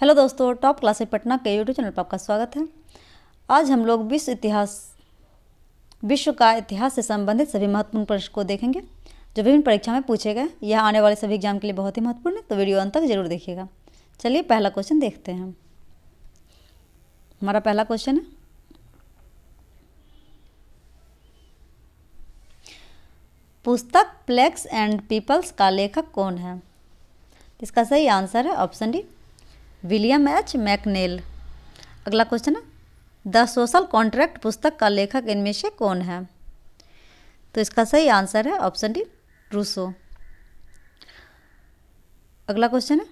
Hello दोस्तों, top classes Patna के YouTube channel पर आपका स्वागत है। आज हम लोग विश्व का इतिहास से संबंधित सभी महत्वपूर्ण प्रश्न को देखेंगे जो विभिन्न परीक्षा में पूछे गए। यह आने वाले सभी एग्जाम के लिए बहुत ही महत्वपूर्ण है, तो वीडियो अंत तक जरूर देखिएगा। चलिए पहला क्वेश्चन देखते हैं। हमारा पहला क्वेश्चन है, पुस्तक प्लेक्स एंड पीपल्स का लेखक कौन है? इसका सही आंसर है ऑप्शन डी, विलियम एच मैकनेल। अगला क्वेश्चन है, द सोशल कॉन्ट्रैक्ट पुस्तक का लेखक इनमें से कौन है? तो इसका सही आंसर है ऑप्शन डी, रूसो। अगला क्वेश्चन है,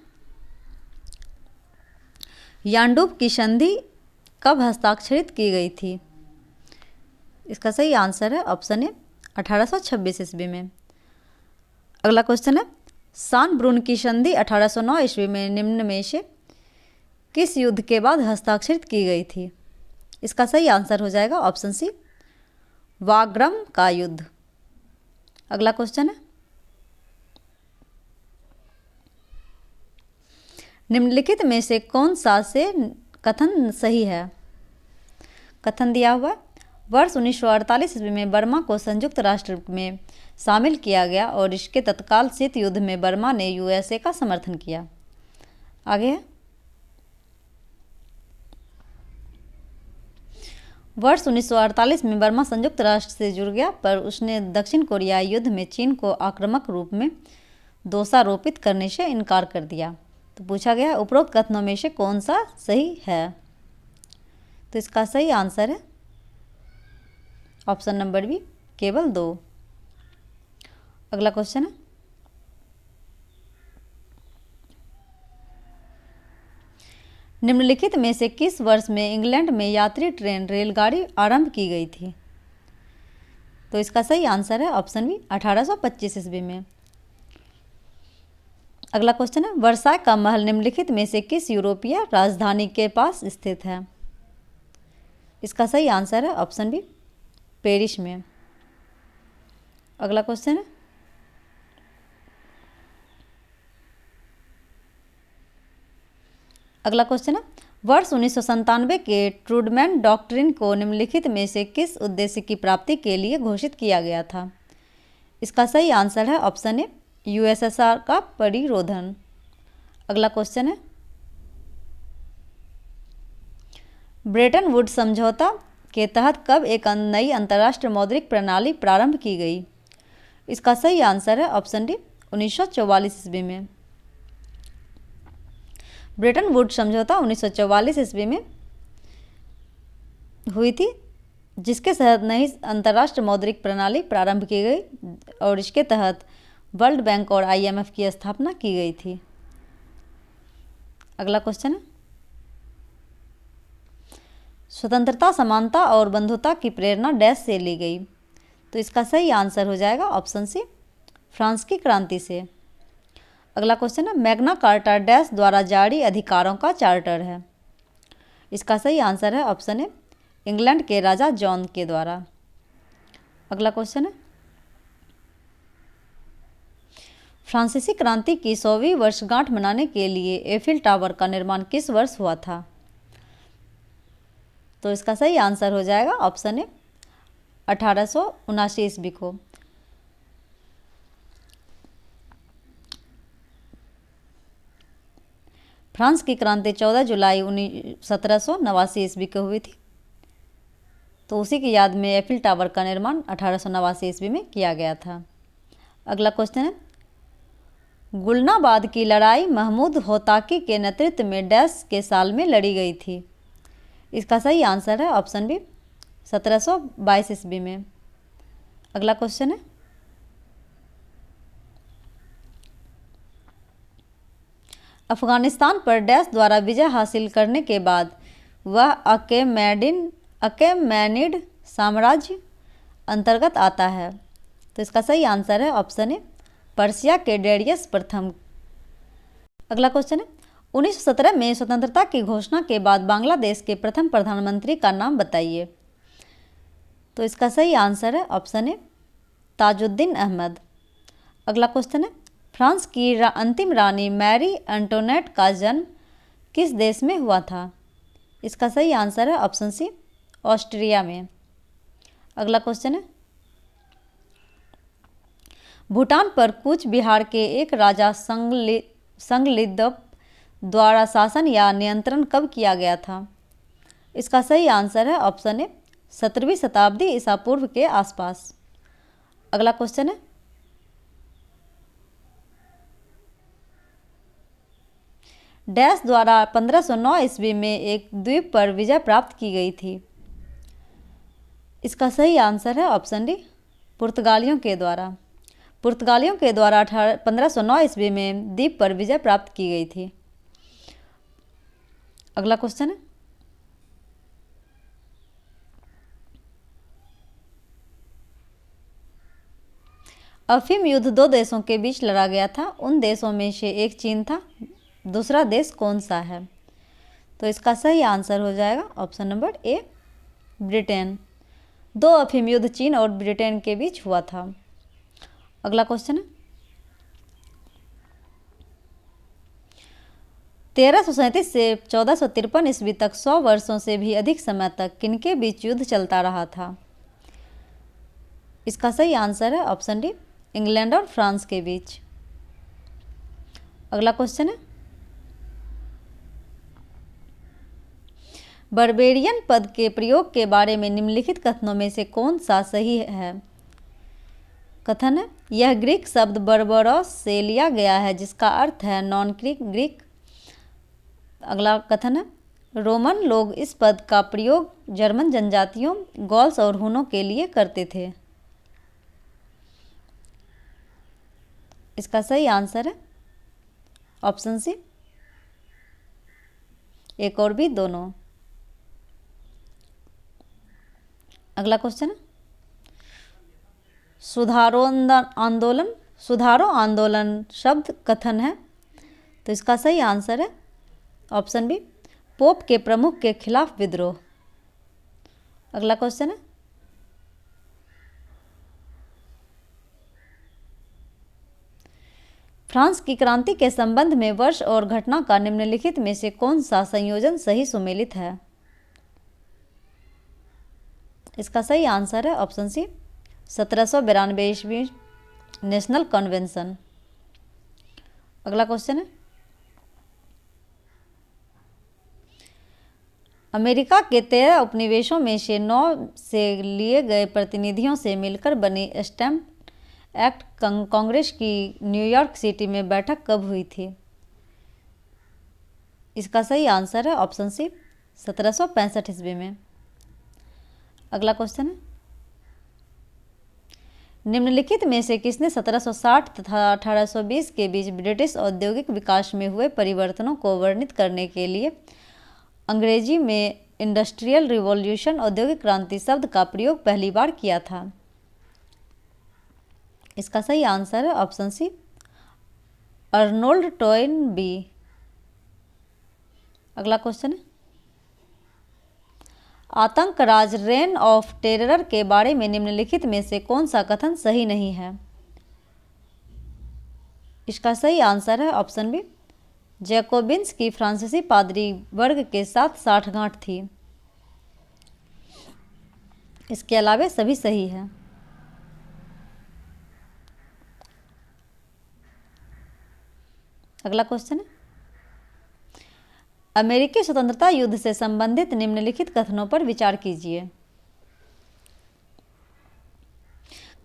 यानडूब की संधि कब हस्ताक्षरित की गई थी? इसका सही आंसर है ऑप्शन ए, 1826 ईस्वी में। अगला क्वेश्चन है, सान ब्रून की संधि 1809 ईस्वी में निम्न में से किस युद्ध के बाद हस्ताक्षरित की गई थी? इसका सही आंसर हो जाएगा ऑप्शन सी, वाग्रम का युद्ध। अगला क्वेश्चन है, निम्नलिखित में से कौन सा से कथन सही है? कथन दिया हुआ, वर्ष 1948 ईस्वी में बर्मा को संयुक्त राष्ट्र में शामिल किया गया और इसके तत्काल शीत युद्ध में बर्मा ने यूएसए का समर्थन किया। आगे है, वर्ष 1948 में बर्मा संयुक्त राष्ट्र से जुड़ गया, पर उसने दक्षिण कोरियाई युद्ध में चीन को आक्रामक रूप में दोषारोपित करने से इनकार कर दिया। तो पूछा गया, उपरोक्त कथनों में से कौन सा सही है? तो इसका सही आंसर है ऑप्शन नंबर बी, केवल 2। अगला क्वेश्चन है, निम्नलिखित में से किस वर्ष में इंग्लैंड में यात्री ट्रेन रेलगाड़ी आरंभ की गई थी? तो इसका सही आंसर है ऑप्शन बी, 1825 ईस्वी में। अगला क्वेश्चन है, वर्साय का महल निम्नलिखित में से किस यूरोपीय राजधानी के पास स्थित है? इसका सही आंसर है ऑप्शन बी, पेरिस में। अगला क्वेश्चन है, वर्ष 1997 के ट्रूडमैन डॉक्ट्रिन को निम्नलिखित में से किस उद्देश्य की प्राप्ति के लिए घोषित किया गया था? इसका सही आंसर है ऑप्शन ए, यूएसएसआर का परिरोधन। अगला क्वेश्चन है, ब्रेटन वुड्स समझौता के तहत कब एक नई अंतर्राष्ट्रीय मौद्रिक प्रणाली प्रारंभ की गई? इसका सही आंसर है ऑप्शन डी, 1944 ईस्वी में। ब्रेटन वुड्स समझौता 1944 ईस्वी में हुई थी, जिसके तहत नई अंतर्राष्ट्रीय मौद्रिक प्रणाली प्रारंभ की गई और इसके तहत वर्ल्ड बैंक और आईएमएफ की स्थापना की गई थी। अगला क्वेश्चन है, स्वतंत्रता, समानता और बंधुता की प्रेरणा डैश से ली गई? तो इसका सही आंसर हो जाएगा ऑप्शन सी, फ्रांस की क्रांति से। अगला क्वेश्चन है, मैग्ना कार्टा डैश द्वारा जारी अधिकारों का चार्टर है? इसका सही आंसर है ऑप्शन ए, इंग्लैंड के राजा जॉन के द्वारा। अगला क्वेश्चन है, फ्रांसीसी क्रांति की 100वीं वर्षगांठ मनाने के लिए एफिल टावर का निर्माण किस वर्ष हुआ था? तो इसका सही आंसर हो जाएगा ऑप्शन ए, 1879 ईस्वी को। फ्रांस की क्रांति 14 जुलाई 1789 ईस्वी को हुई थी, तो उसी की याद में एफिल टावर का निर्माण 1889 ईस्वी में किया गया था। अगला क्वेश्चन है, गुलनाबाद की लड़ाई महमूद होताकी के नेतृत्व में डैश के साल में लड़ी गई थी? इसका सही आंसर है ऑप्शन बी, 1722 ईस्वी में। अगला क्वेश्चन है, अफगानिस्तान पर डैश द्वारा विजय हासिल करने के बाद वह अकेमेनिड साम्राज्य अंतर्गत आता है? तो इसका सही आंसर है ऑप्शन ए, पर्सिया के डेरियस प्रथम। अगला क्वेश्चन है, 1917 में स्वतंत्रता की घोषणा के बाद बांग्लादेश के प्रथम प्रधानमंत्री का नाम बताइए। तो इसका सही आंसर है ऑप्शन ए, ताजुद्दीन अहमद। अगला क्वेश्चन है, फ्रांस की अंतिम रानी मैरी एंटोनेट का जन्म किस देश में हुआ था? इसका सही आंसर है ऑप्शन सी, ऑस्ट्रिया में। अगला क्वेश्चन है, भूटान पर कूच बिहार के एक राजा संगलिदप द्वारा शासन या नियंत्रण कब किया गया था? इसका सही आंसर है ऑप्शन ए, 17वीं शताब्दी ईसा पूर्व के आसपास। अगला क्वेश्चन है, डैश द्वारा 1509 ईस्वी में एक द्वीप पर विजय प्राप्त की गई थी? इसका सही आंसर है ऑप्शन डी, पुर्तगालियों के द्वारा। पुर्तगालियों के द्वारा 1509 ईस्वी में द्वीप पर विजय प्राप्त की गई थी। अगला क्वेश्चन है, अफीम युद्ध दो देशों के बीच लड़ा गया था, उन देशों में से एक चीन था, दूसरा देश कौन सा है? तो इसका सही आंसर हो जाएगा ऑप्शन नंबर ए, ब्रिटेन। दो अफीम युद्ध चीन और ब्रिटेन के बीच हुआ था। अगला क्वेश्चन है, 1337 से 1453 ईस्वी तक 100 वर्षों से भी अधिक समय तक किनके बीच युद्ध चलता रहा था? इसका सही आंसर है ऑप्शन डी, इंग्लैंड और फ्रांस के बीच। अगला क्वेश्चन है, बर्बेरियन पद के प्रयोग के बारे में निम्नलिखित कथनों में से कौन सा सही है? कथन है, यह ग्रीक शब्द बर्बरोस से लिया गया है जिसका अर्थ है नॉन ग्रीक। अगला कथन है, रोमन लोग इस पद का प्रयोग जर्मन जनजातियों, गॉल्स और हुनों के लिए करते थे। इसका सही आंसर है ऑप्शन सी, एक और भी दोनों। अगला क्वेश्चन है, सुधारो आंदोलन शब्द कथन है, तो इसका सही आंसर है ऑप्शन बी, पोप के प्रमुख के खिलाफ विद्रोह। अगला क्वेश्चन है, फ्रांस की क्रांति के संबंध में वर्ष और घटना का निम्नलिखित में से कौन सा संयोजन सही सुमेलित है? इसका सही आंसर है ऑप्शन सी, 1792 ईस्वी नेशनल कन्वेंशन। अगला क्वेश्चन है, अमेरिका के 13 उपनिवेशों में से 9 से लिए गए प्रतिनिधियों से मिलकर बनी स्टैम्प एक्ट कांग्रेस की न्यूयॉर्क सिटी में बैठक कब हुई थी? इसका सही आंसर है ऑप्शन सी, 1765 ईस्वी में। अगला क्वेश्चन है, निम्नलिखित में से किसने 1760 तथा 1820 के बीच ब्रिटिश औद्योगिक विकास में हुए परिवर्तनों को वर्णित करने के लिए अंग्रेजी में इंडस्ट्रियल रिवॉल्यूशन, औद्योगिक क्रांति शब्द का प्रयोग पहली बार किया था? इसका सही आंसर है ऑप्शन सी, अर्नोल्ड टोयनबी। अगला क्वेश्चन है, आतंक राज रेन ऑफ टेरर के बारे में निम्नलिखित में से कौन सा कथन सही नहीं है? इसका सही आंसर है ऑप्शन बी, जैकोबिन्स की फ्रांसीसी पादरी वर्ग के साथ साठगांठ थी। इसके अलावा सभी सही है। अगला क्वेश्चन है, अमेरिकी स्वतंत्रता युद्ध से संबंधित निम्नलिखित कथनों पर विचार कीजिए।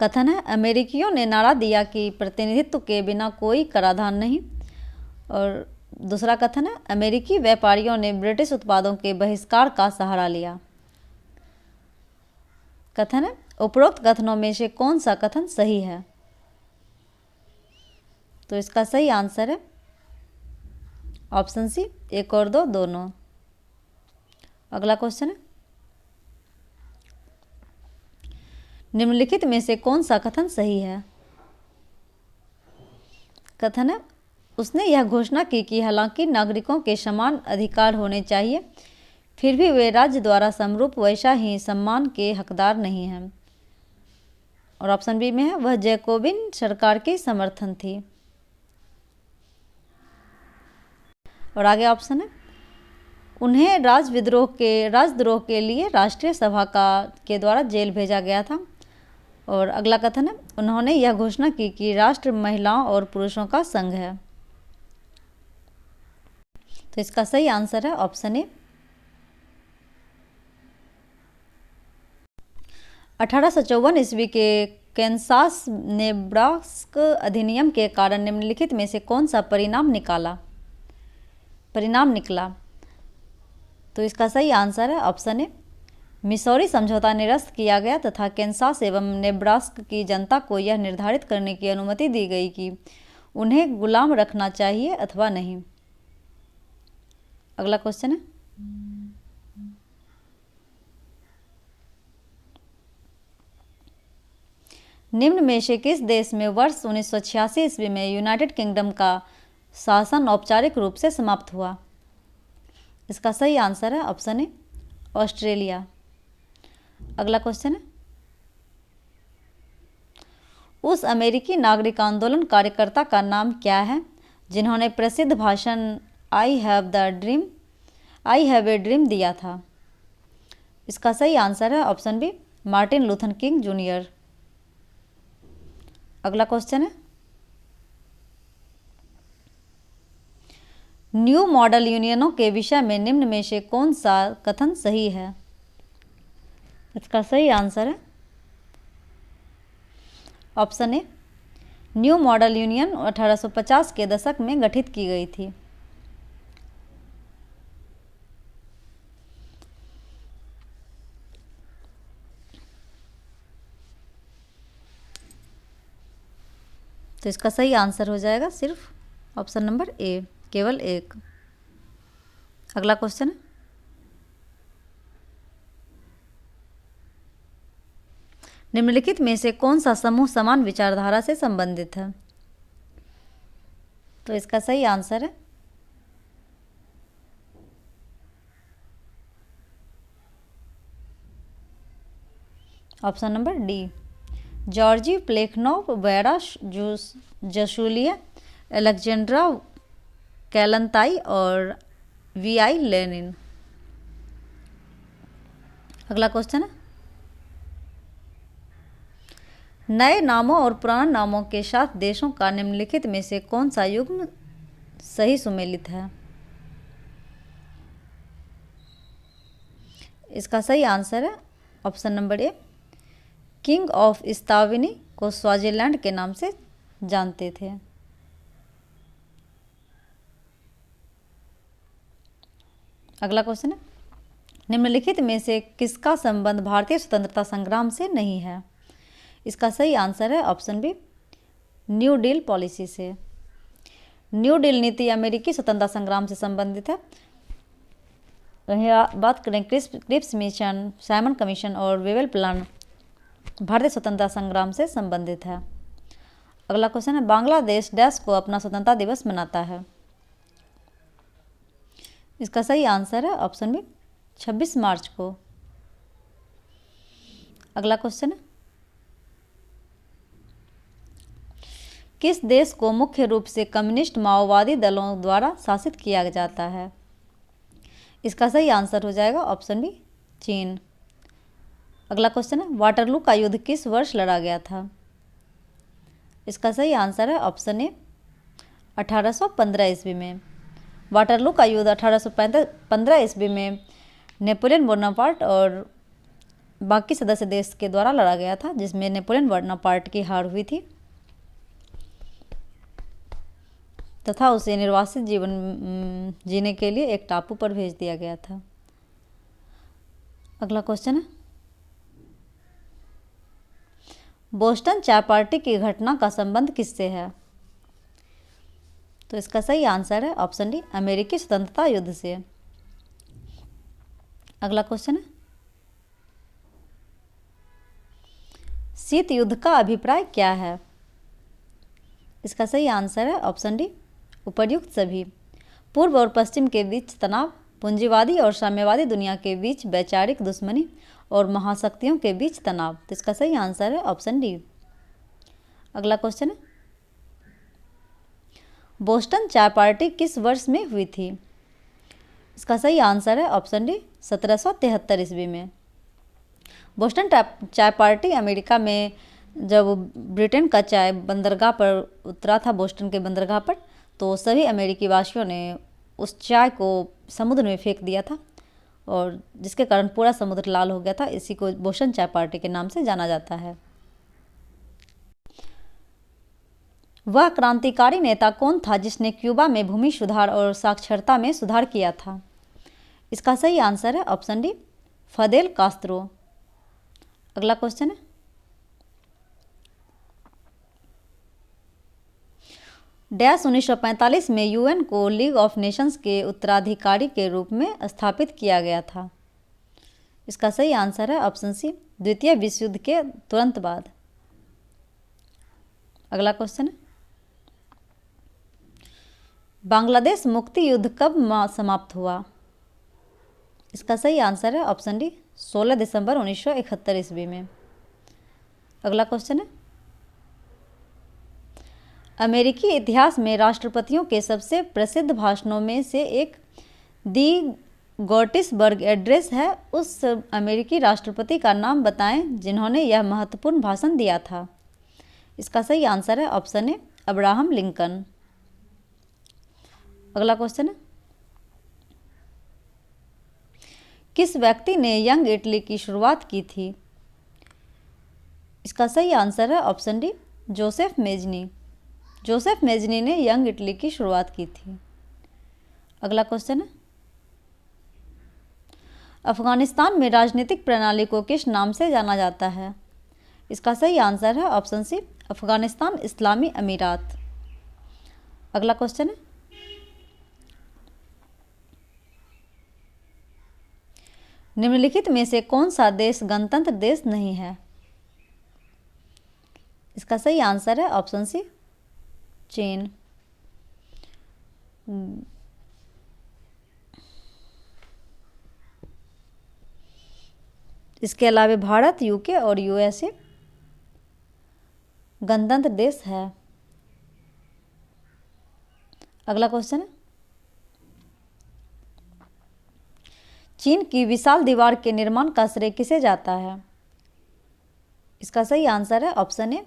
कथन है, अमेरिकियों ने नारा दिया कि प्रतिनिधित्व के बिना कोई कराधान नहीं। और दूसरा कथन है, अमेरिकी व्यापारियों ने ब्रिटिश उत्पादों के बहिष्कार का सहारा लिया। कथन है, उपरोक्त कथनों में से कौन सा कथन सही है? तो इसका सही आंसर है ऑप्शन सी, एक और दो दोनों। अगला क्वेश्चन है, निम्नलिखित में से कौन सा कथन सही है? कथन है, उसने यह घोषणा की कि हालांकि नागरिकों के समान अधिकार होने चाहिए, फिर भी वे राज्य द्वारा समरूप वैसा ही सम्मान के हकदार नहीं हैं। और ऑप्शन बी में है, वह जैकोबिन सरकार की समर्थन थी। और आगे ऑप्शन है, उन्हें राजद्रोह के लिए राष्ट्रीय सभा के द्वारा जेल भेजा गया था। और अगला कथन है, उन्होंने यह घोषणा की कि राष्ट्र महिलाओं और पुरुषों का संघ है। तो इसका सही आंसर है ऑप्शन ए। 1854 ईस्वी के कैंसास नेब्रास्का अधिनियम के कारण निम्नलिखित में से कौन सा परिणाम निकला? तो इसका सही आंसर है ऑप्शन ए। मिसौरी समझौता निरस्त किया गया तथा कैंसास एवं नेब्रास्का की जनता को यह निर्धारित करने की अनुमति दी गई कि उन्हें गुलाम रखना चाहिए अथवा नहीं। अगला क्वेश्चन है, निम्न में से किस देश में वर्ष 1986 ईस्वी में यूनाइटेड किंगडम का शासन औपचारिक रूप से समाप्त हुआ? इसका सही आंसर है ऑप्शन ए, ऑस्ट्रेलिया। अगला क्वेश्चन है, उस अमेरिकी नागरिक आंदोलन कार्यकर्ता का नाम क्या है जिन्होंने प्रसिद्ध भाषण आई हैव ए ड्रीम दिया था? इसका सही आंसर है option B, Martin Luther King junior. अगला क्वेश्चन है, न्यू मॉडल यूनियनों के विषय में निम्न में से कौन सा कथन सही है? इसका सही आंसर है option A, new model union 1850 के दशक में गठित की गई थी। तो इसका सही आंसर हो जाएगा सिर्फ ऑप्शन नंबर ए, केवल एक। अगला क्वेश्चन है, निम्नलिखित में से कौन सा समूह समान विचारधारा से संबंधित है? तो इसका सही आंसर है option number D, Georgi Plekhanov, Vera Zasulich, Alexandra Kollontai और वी.आई. लेनिन। अगला क्वेश्चन है, नए नामों और पुराने नामों के साथ देशों का निम्नलिखित में से कौन सा युग्म सही सुमेलित है? इसका सही आंसर है option number A, king of Eswatini को स्वाजीलैंड के नाम से जानते थे। अगला क्वेश्चन है, निम्नलिखित में से किसका संबंध भारतीय स्वतंत्रता संग्राम से नहीं है? इसका सही आंसर है option B, new deal policy से। न्यू डील नीति अमेरिकी स्वतंत्रता संग्राम से संबंधित है। वहीं बात करें क्रिप्स मिशन, साइमन कमीशन और वेवेल प्लान भारतीय स्वतंत्रता संग्राम से संबंधित है। अगला क्वेश्चन है, बांग्लादेश डैश को अपना स्वतंत्रता दिवस मनाता है? इसका सही आंसर है ऑप्शन बी, 26 मार्च को। अगला क्वेश्चन है, किस देश को मुख्य रूप से कम्युनिस्ट माओवादी दलों द्वारा शासित किया जाता है? इसका सही आंसर हो जाएगा ऑप्शन बी, चीन। अगला क्वेश्चन है, वाटरलू का युद्ध किस वर्ष लड़ा गया था? इसका सही आंसर है ऑप्शन ए, 1815 ईस्वी में। वाटरलू का युद्ध 1815 ईस्वी में नेपोलियन बोनापार्ट और बाकी सदस्य देश के द्वारा लड़ा गया था, जिसमें नेपोलियन बोनापार्ट की हार हुई थी तथा उसे निर्वासित जीवन जीने के लिए एक टापू पर भेज दिया गया था। अगला क्वेश्चन है, बोस्टन चाय पार्टी की घटना का संबंध किससे है? तो इसका सही आंसर है ऑप्शन डी, अमेरिकी स्वतंत्रता युद्ध से। अगला क्वेश्चन है, शीत युद्ध का अभिप्राय क्या है? इसका सही आंसर है ऑप्शन डी, उपर्युक्त सभी। पूर्व और पश्चिम के बीच तनाव, पूंजीवादी और साम्यवादी दुनिया के बीच वैचारिक दुश्मनी और महाशक्तियों के बीच तनाव। तो इसका सही आंसर है ऑप्शन डी। अगला क्वेश्चन है, बोस्टन चाय पार्टी किस वर्ष में हुई थी? इसका सही आंसर है ऑप्शन डी 1773 ईस्वी में। बोस्टन चाय पार्टी अमेरिका में जब ब्रिटेन का चाय बंदरगाह पर उतरा था, बोस्टन के बंदरगाह पर, तो सभी अमेरिकी वासियों ने उस चाय को समुद्र में फेंक दिया था और जिसके कारण पूरा समुद्र लाल हो गया था। इसी को बोस्टन चाय पार्टी के नाम से जाना जाता है। वह क्रांतिकारी नेता कौन था जिसने क्यूबा में भूमि सुधार और साक्षरता में सुधार किया था? इसका सही आंसर है ऑप्शन डी फदेल कास्त्रो। अगला क्वेश्चन है, डैश 1945 में यूएन को लीग ऑफ नेशंस के उत्तराधिकारी के रूप में स्थापित किया गया था। इसका सही आंसर है ऑप्शन सी द्वितीय विश्व युद्ध के तुरंत बाद। अगला क्वेश्चन है, बांग्लादेश मुक्ति युद्ध कब समाप्त हुआ? इसका सही आंसर है ऑप्शन डी 16 दिसंबर 1971 ईस्वी में। अगला क्वेश्चन है, अमेरिकी इतिहास में राष्ट्रपतियों के सबसे प्रसिद्ध भाषणों में से एक दी गॉटिसबर्ग एड्रेस है। उस अमेरिकी राष्ट्रपति का नाम बताएं जिन्होंने यह महत्वपूर्ण भाषण दिया था। इसका सही आंसर है ऑप्शन ए अब्राहम लिंकन। अगला क्वेश्चन है, किस व्यक्ति ने यंग इटली की शुरुआत की थी? इसका सही आंसर है option D Joseph Mazzini. Joseph Mazzini ने यंग इटली की शुरुआत की थी। अगला क्वेश्चन है, अफगानिस्तान में राजनीतिक प्रणाली को किस नाम से जाना जाता है? इसका सही आंसर है ऑप्शन सी अफगानिस्तान इस्लामी अमीरात। अगला क्वेश्चन है, निम्नलिखित में से कौन सा देश गणतंत्र देश नहीं है? इसका सही आंसर है ऑप्शन सी चीन। इसके अलावा भारत, यूके और यूएसए गणतंत्र देश है। अगला क्वेश्चन है, चीन की विशाल दीवार के निर्माण का श्रेय किसे जाता है? इसका सही आंसर है option A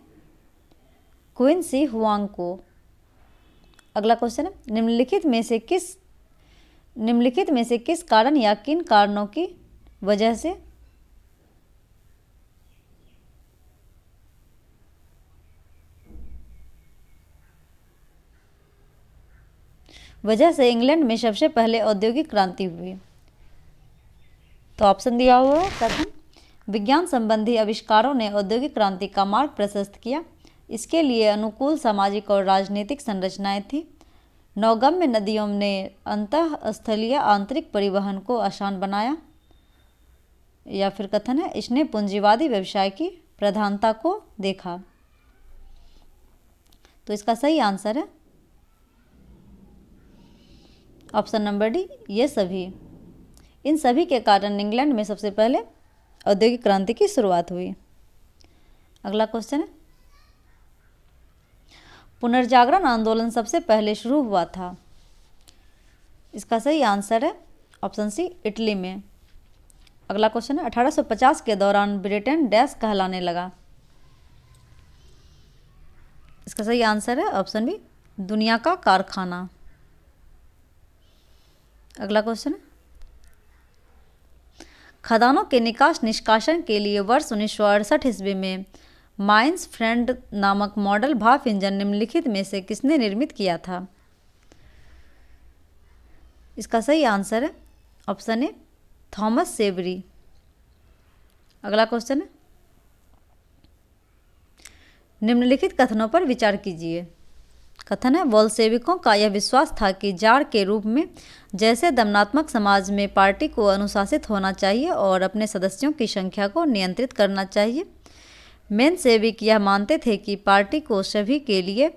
queen she Huang को। अगला क्वेश्चन है, निम्नलिखित में से किस कारण या किन कारणों की वजह से इंग्लैंड में सबसे पहले औद्योगिक क्रांति हुई? तो ऑप्शन दिया हुआ है, प्रथम, विज्ञान संबंधी आविष्कारों ने औद्योगिक क्रांति का मार्ग प्रशस्त किया। इसके लिए अनुकूल सामाजिक और राजनीतिक संरचनाएं थी। नौगम्य नदियों ने अंतःस्थलीय आंतरिक परिवहन को आसान बनाया। या फिर कथन है, इसने पूंजीवादी व्यवसाय की प्रधानता को देखा। तो इसका सही आंसर है ऑप्शन नंबर डी ये सभी। इन सभी के कारण इंग्लैंड में सबसे पहले औद्योगिक क्रांति की शुरुआत हुई। अगला क्वेश्चन है, पुनर्जागरण आंदोलन सबसे पहले शुरू हुआ था? इसका सही आंसर है ऑप्शन सी इटली में। अगला क्वेश्चन है, 1850 के दौरान ब्रिटेन डैश कहलाने लगा? इसका सही आंसर है ऑप्शन बी दुनिया का कारखाना। अगला क्वेश्चन है, खदानों के निकास निष्कासन के लिए वर्ष 1968 ईस्वी में माइंस फ्रेंड नामक मॉडल भाप इंजन निम्नलिखित में से किसने निर्मित किया था? इसका सही आंसर है ऑप्शन ए थॉमस सेवरी। अगला क्वेश्चन है, निम्नलिखित कथनों पर विचार कीजिए। कथन है, बोल्शेविकों का यह विश्वास था कि जार के रूप में जैसे दमनात्मक समाज में पार्टी को अनुशासित होना चाहिए और अपने सदस्यों की संख्या को नियंत्रित करना चाहिए। मेंशेविक यह मानते थे कि पार्टी को सभी के लिए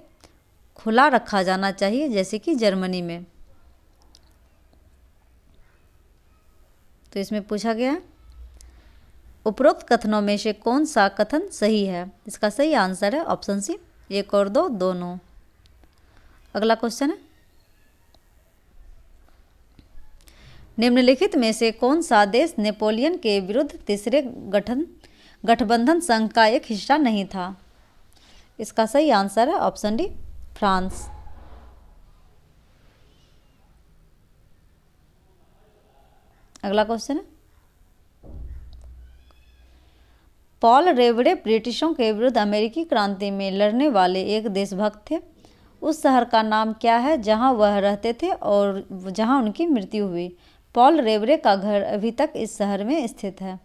खुला रखा जाना चाहिए, जैसे कि जर्मनी में। तो इसमें पूछा गया है, उपरोक्त कथनों में से कौन सा कथन सही है? इसका सही आंसर है ऑप्शन सी 1 और 2 दोनों। अगला क्वेश्चन है, निम्नलिखित में से कौन सा देश नेपोलियन के विरुद्ध तीसरे गठबंधन संघ का एक हिस्सा नहीं था? इसका सही आंसर है ऑप्शन डी, फ्रांस। अगला क्वेश्चन है, पॉल रेवरे ब्रिटिशों के विरुद्ध अमेरिकी क्रांति में लड़ने वाले एक देशभक्त थे। उस शहर का नाम क्या है जहां वह रहते थे और जहां उनकी मृत्यु हुई? पॉल रेवरे का घर अभी तक इस शहर में स्थित है।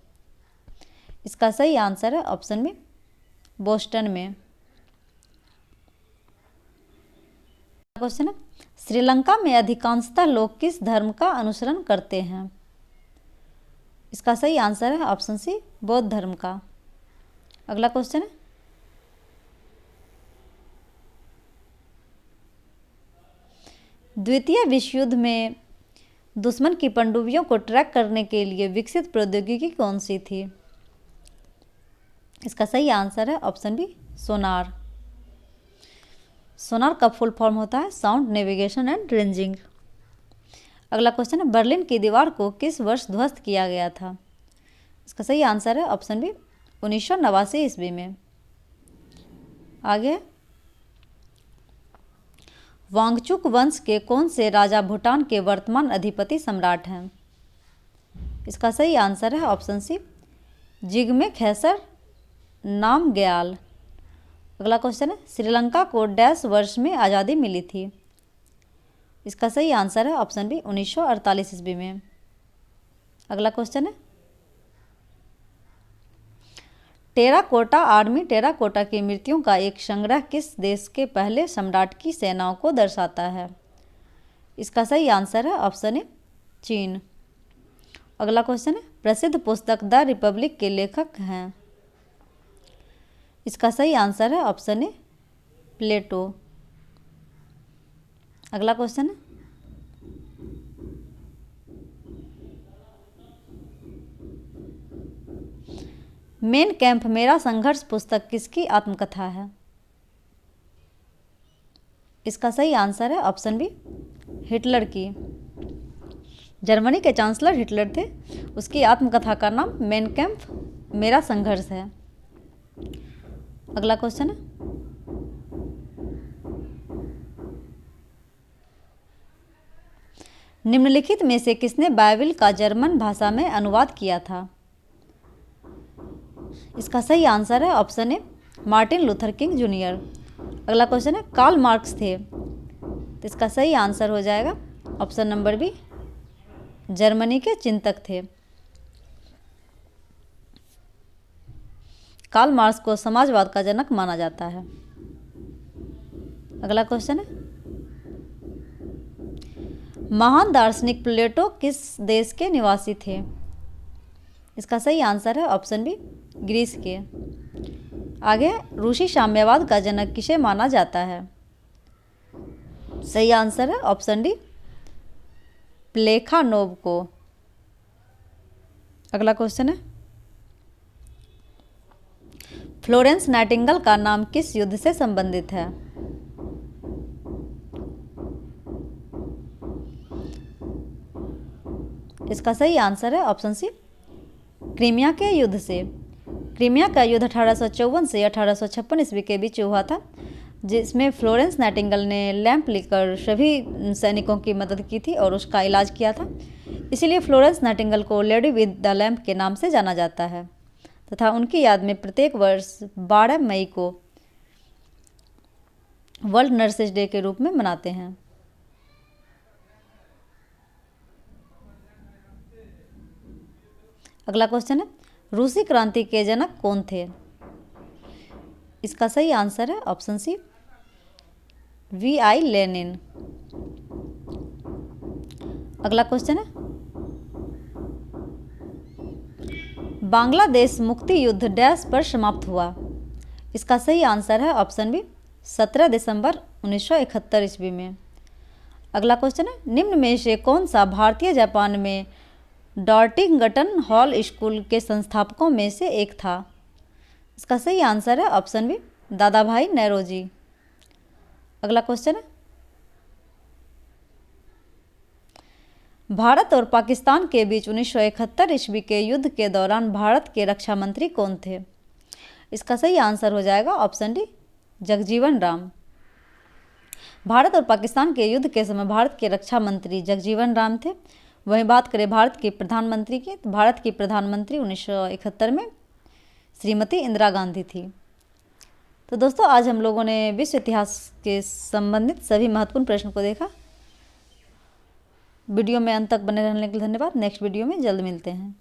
इसका सही आंसर है ऑप्शन बी, बोस्टन में। क्वेश्चन है, श्रीलंका में अधिकांशतः लोग किस धर्म का अनुसरण करते हैं? इसका सही आंसर है ऑप्शन सी, बौद्ध धर्म का। अगला क्वेश्चन है, द्वितीय विश्व युद्ध में दुश्मन की पनडुब्बियों को ट्रैक करने के लिए विकसित प्रौद्योगिकी कौन सी थी? इसका सही आंसर है ऑप्शन बी, सोनार। सोनार का फुल फॉर्म होता है साउंड नेविगेशन एंड रेंजिंग। अगला क्वेश्चन है, बर्लिन की दीवार को किस वर्ष ध्वस्त किया गया था? इसका सही आंसर है ऑप्शन बी, 1989 ईस्वी में। आगे, वांगचुक वंश के कौन से राजा भूटान के वर्तमान अधिपति सम्राट हैं? इसका सही आंसर है ऑप्शन सी, जिग्मे खेसर नामग्याल। अगला क्वेश्चन है, श्रीलंका को डैश वर्ष में आज़ादी मिली थी? इसका सही आंसर है ऑप्शन बी, 1948 ईस्वी में। अगला क्वेश्चन है, टेराकोटा आर्मी टेराकोटा की मूर्तियों का एक संग्रह किस देश के पहले सम्राट की सेनाओं को दर्शाता है? इसका सही आंसर है ऑप्शन ए, चीन। अगला क्वेश्चन है, प्रसिद्ध पुस्तक द रिपब्लिक के लेखक हैं? इसका सही आंसर है ऑप्शन ए, प्लेटो। अगला क्वेश्चन है, मेन कैंप मेरा संघर्ष पुस्तक किसकी आत्मकथा है? इसका सही आंसर है ऑप्शन बी, हिटलर की। जर्मनी के चांसलर हिटलर थे, उसकी आत्मकथा का नाम मेन कैंप मेरा संघर्ष है। अगला क्वेश्चन है, निम्नलिखित में से किसने बाइबिल का जर्मन भाषा में अनुवाद किया था? इसका सही आंसर है option A, Martin Luther King junior. अगला क्वेश्चन है, कार्ल मार्क्स थे, तो इसका सही आंसर हो जाएगा ऑप्शन नंबर बी, जर्मनी के चिंतक थे। कार्ल मार्क्स को समाजवाद का जनक माना जाता है। अगला क्वेश्चन है, महान दार्शनिक प्लेटो किस देश के निवासी थे? इसका सही आंसर है ऑप्शन बी, ग्रीस के। आगे, रूसी साम्यवाद का जनक किसे माना जाता है? सही आंसर है ऑप्शन डी, प्लेखानोव को। अगला क्वेश्चन है, फ्लोरेंस नाइटिंगेल का नाम किस युद्ध से संबंधित है? इसका सही आंसर है ऑप्शन सी, क्रीमिया के युद्ध से। क्रीमिया का युद्ध 1854 से 1856 ईस्वी के बीच हुआ था, जिसमें फ्लोरेंस नाइटिंगेल ने लैंप लेकर सभी सैनिकों की मदद की थी और उसका इलाज किया था। इसीलिए फ्लोरेंस नाइटिंगेल को लेडी विद द लैंप के नाम से जाना जाता है तथा उनकी याद में प्रत्येक वर्ष 12 मई को वर्ल्ड नर्सेज डे के रूप में मनाते हैं। अगला क्वेश्चन है, रूसी क्रांति के जनक कौन थे? इसका सही आंसर है ऑप्शन सी, V.I. लेनिन। अगला क्वेश्चन है, बांग्लादेश मुक्ति युद्ध डैश पर समाप्त हुआ? इसका सही आंसर है ऑप्शन बी, 17 दिसंबर 1971 ईस्वी में। अगला क्वेश्चन है, निम्न में से कौन सा भारतीय जापान में डॉर्टिंगटन हॉल स्कूल के संस्थापकों में से एक था? इसका सही आंसर है ऑप्शन बी, दादा भाई नौरोजी। अगला क्वेश्चन है, भारत और पाकिस्तान के बीच 1971 ईस्वी के युद्ध के दौरान भारत के रक्षा मंत्री कौन थे? इसका सही आंसर हो जाएगा ऑप्शन डी, जगजीवन राम। भारत और पाकिस्तान के युद्ध के समय भारत के रक्षा मंत्री जगजीवन राम थे। वहीं बात करें भारत के प्रधानमंत्री की, तो भारत की प्रधानमंत्री 1971 में श्रीमती इंदिरा गांधी थी। तो दोस्तों आज हम लोगों ने विश्व इतिहास के संबंधित सभी महत्वपूर्ण प्रश्नों को देखा। वीडियो में अंत तक बने रहने के लिए धन्यवाद। नेक्स्ट वीडियो में जल्द मिलते हैं।